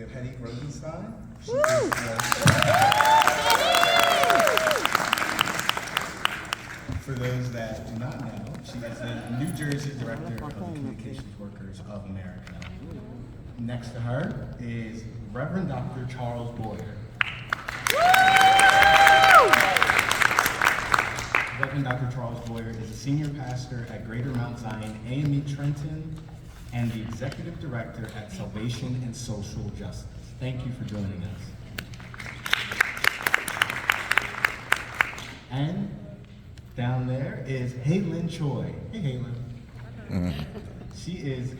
We have Heddy Rosenstein. For those that do not know, she is the New Jersey Director of the Communications Workers of America. Next to her is Reverend Dr. Charles Boyer. Reverend Dr. Charles Boyer is a senior pastor at Greater Mount Zion AME Trenton and the executive director at Salvation and Social Justice. Thank you for joining us. And down there is Haylin Choi. Hey, Haylin. She is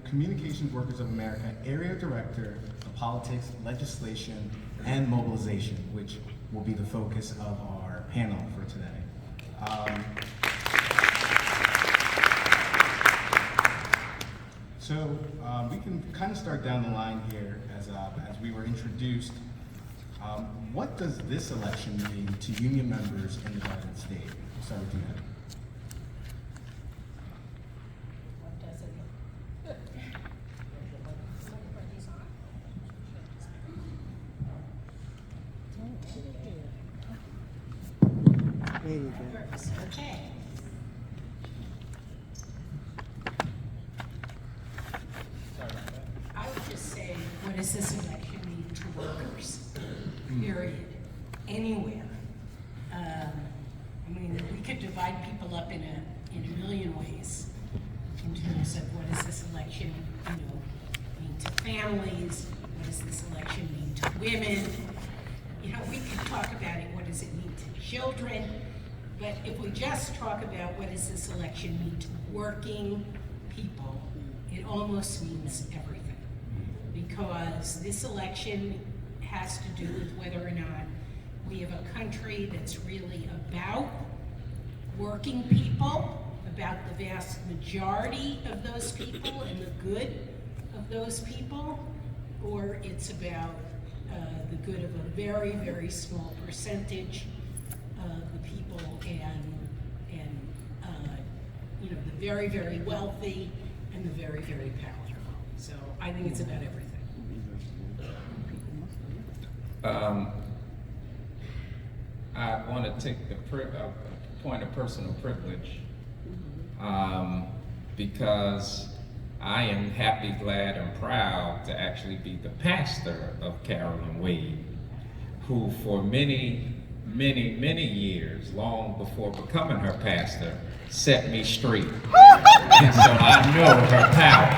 Communications Workers of America Area Director of Politics, Legislation, and Mobilization, which will be the focus of our panel for today. We can kind of start down the line here as we were introduced. What does this election mean to union members in the Garden State? We'll start with you, Heather. What does it mean? There you go. Okay. I would just say, what does this election mean to workers? Period. Anywhere. I mean, we could divide people up in a million ways in terms of what does this election, mean to families? What does this election mean to women? We could talk about it. What does it mean to children? But if we just talk about what does this election mean to working people, it almost means everything. Because this election has to do with whether or not we have a country that's really about working people, about the vast majority of those people and the good of those people, or it's about the good of a very, very small percentage of the people and the very, very wealthy and the very, very powerful. So I think it's about everything. I want to take the point of personal privilege because I am happy, glad, and proud to actually be the pastor of Carolyn Wade, who for many, many, many years, long before becoming her pastor, set me straight. And so I know her power.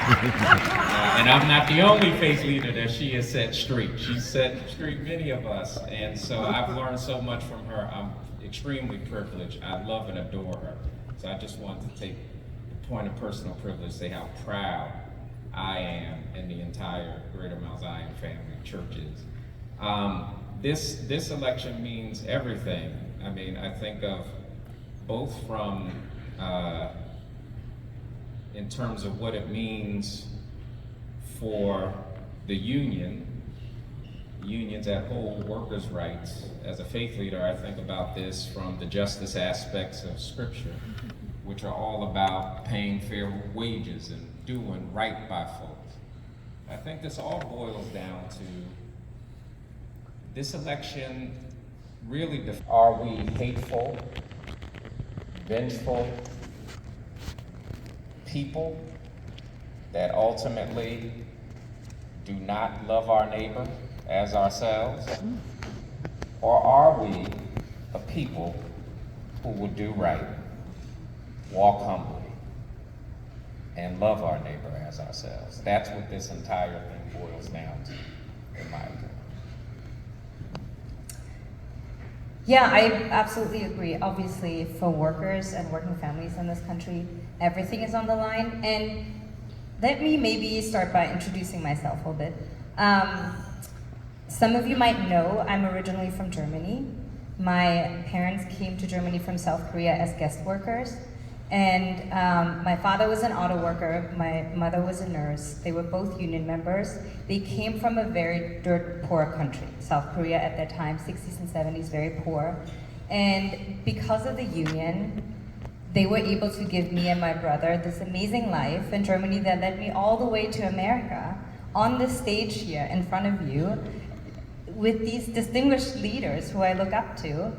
And I'm not the only faith leader that she has set straight. She's set straight many of us. And so I've learned so much from her. I'm extremely privileged. I love and adore her. So I just wanted to take the point of personal privilege, say how proud I am and the entire Greater Mount Zion family of churches. This election means everything. I mean, I think of both from in terms of what it means for the unions that hold workers' rights. As a faith leader, I think about this from the justice aspects of Scripture, which are all about paying fair wages and doing right by folks. I think this all boils down to this election really are we hateful, vengeful people that ultimately do not love our neighbor as ourselves? Or are we a people who will do right, walk humbly, and love our neighbor as ourselves? That's what this entire thing boils down to, in my opinion. Yeah, I absolutely agree. Obviously, for workers and working families in this country, everything is on the line. And let me maybe start by introducing myself a little bit. Some of you might know I'm originally from Germany. My parents came to Germany from South Korea as guest workers. And my father was an auto worker, my mother was a nurse. They were both union members. They came from a very dirt poor country, South Korea at that time, 60s and 70s, very poor. And because of the union, they were able to give me and my brother this amazing life in Germany that led me all the way to America, on the stage here in front of you with these distinguished leaders who I look up to.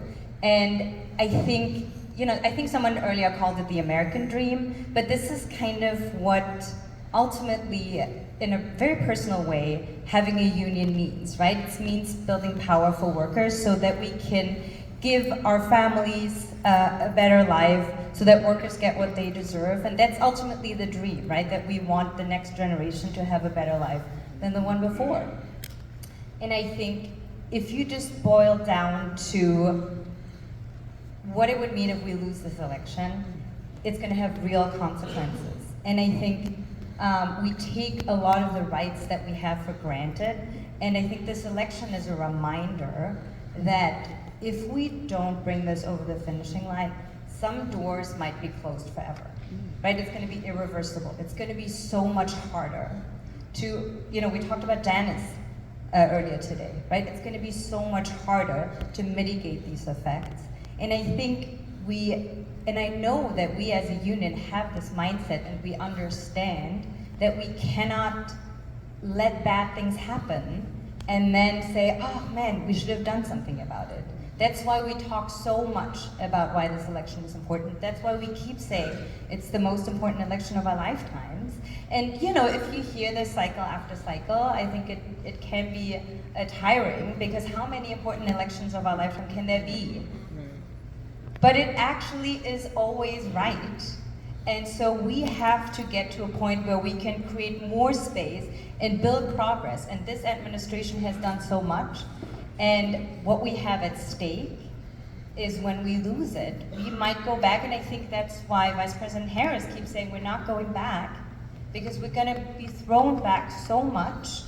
And I think, I think someone earlier called it the American dream, but this is kind of what ultimately, in a very personal way, having a union means, right? It means building powerful workers so that we can give our families a better life, so that workers get what they deserve. And that's ultimately the dream, right? That we want the next generation to have a better life than the one before. And I think if you just boil down to what it would mean if we lose this election, it's going to have real consequences. And I think we take a lot of the rights that we have for granted. And I think this election is a reminder that if we don't bring this over the finishing line, some doors might be closed forever, right? It's going to be irreversible. It's going to be so much harder to, we talked about Janice earlier today, right? It's going to be so much harder to mitigate these effects. And I think I know that we as a union have this mindset, and we understand that we cannot let bad things happen and then say, oh man, we should have done something about it. That's why we talk so much about why this election is important. That's why we keep saying it's the most important election of our lifetimes. And if you hear this cycle after cycle, I think it can be tiring, because how many important elections of our lifetime can there be? But it actually is always right. And so we have to get to a point where we can create more space and build progress. And this administration has done so much. And what we have at stake is when we lose it, we might go back. And I think that's why Vice President Harris keeps saying we're not going back, because we're going to be thrown back so much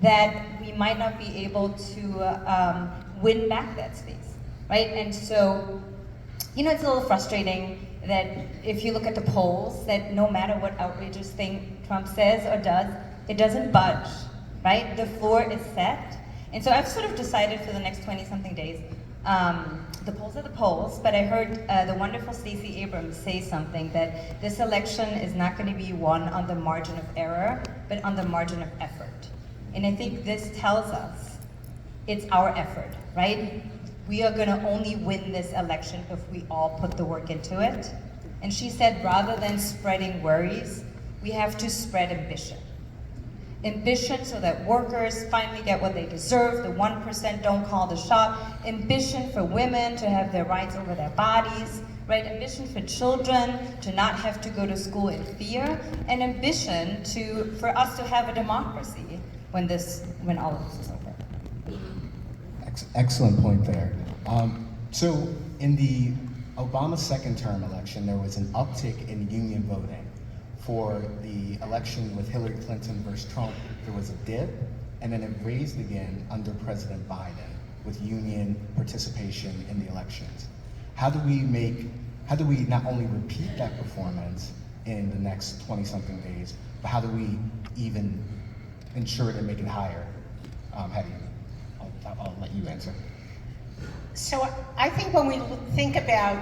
that we might not be able to win back that space, right? And so, it's a little frustrating that if you look at the polls, that no matter what outrageous thing Trump says or does, it doesn't budge, right? The floor is set. And so I've sort of decided for the next 20-something days, the polls are the polls, but I heard the wonderful Stacey Abrams say something, that this election is not going to be won on the margin of error, but on the margin of effort. And I think this tells us it's our effort, right? We are going to only win this election if we all put the work into it. And she said, rather than spreading worries, we have to spread ambition. Ambition so that workers finally get what they deserve, the 1% don't call the shot. Ambition for women to have their rights over their bodies, right? Ambition for children to not have to go to school in fear, and ambition for us to have a democracy when all of this is over. Excellent point there. So in the Obama second term election, there was an uptick in union voting. For the election with Hillary Clinton versus Trump, there was a dip, and then it raised again under President Biden with union participation in the elections. How do we not only repeat that performance in the next 20-something days, but how do we even ensure to make it higher? Hetty, I'll let you answer. So I think when we think about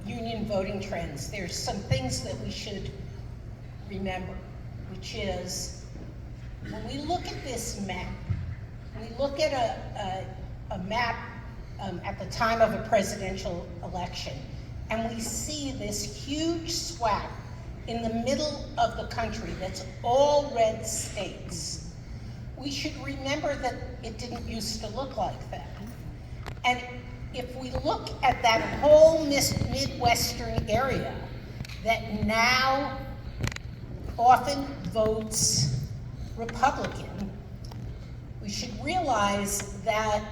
union voting trends, there's some things that we should remember, which is when we look at this map, we look at a map at the time of a presidential election, and we see this huge swath in the middle of the country that's all red states. We should remember that it didn't used to look like that. And if we look at that whole Midwestern area that now often votes Republican, we should realize that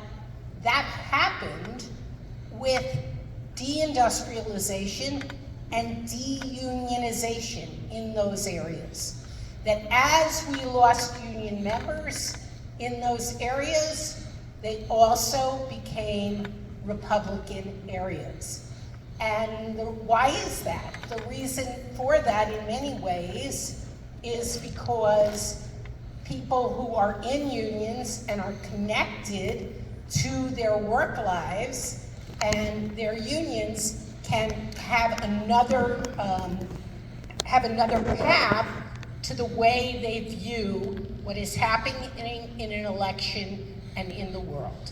that happened with deindustrialization and deunionization in those areas. That as we lost union members in those areas, they also became Republican areas. And why is that? The reason for that in many ways is because people who are in unions and are connected to their work lives and their unions can have another path to the way they view what is happening in an election and in the world.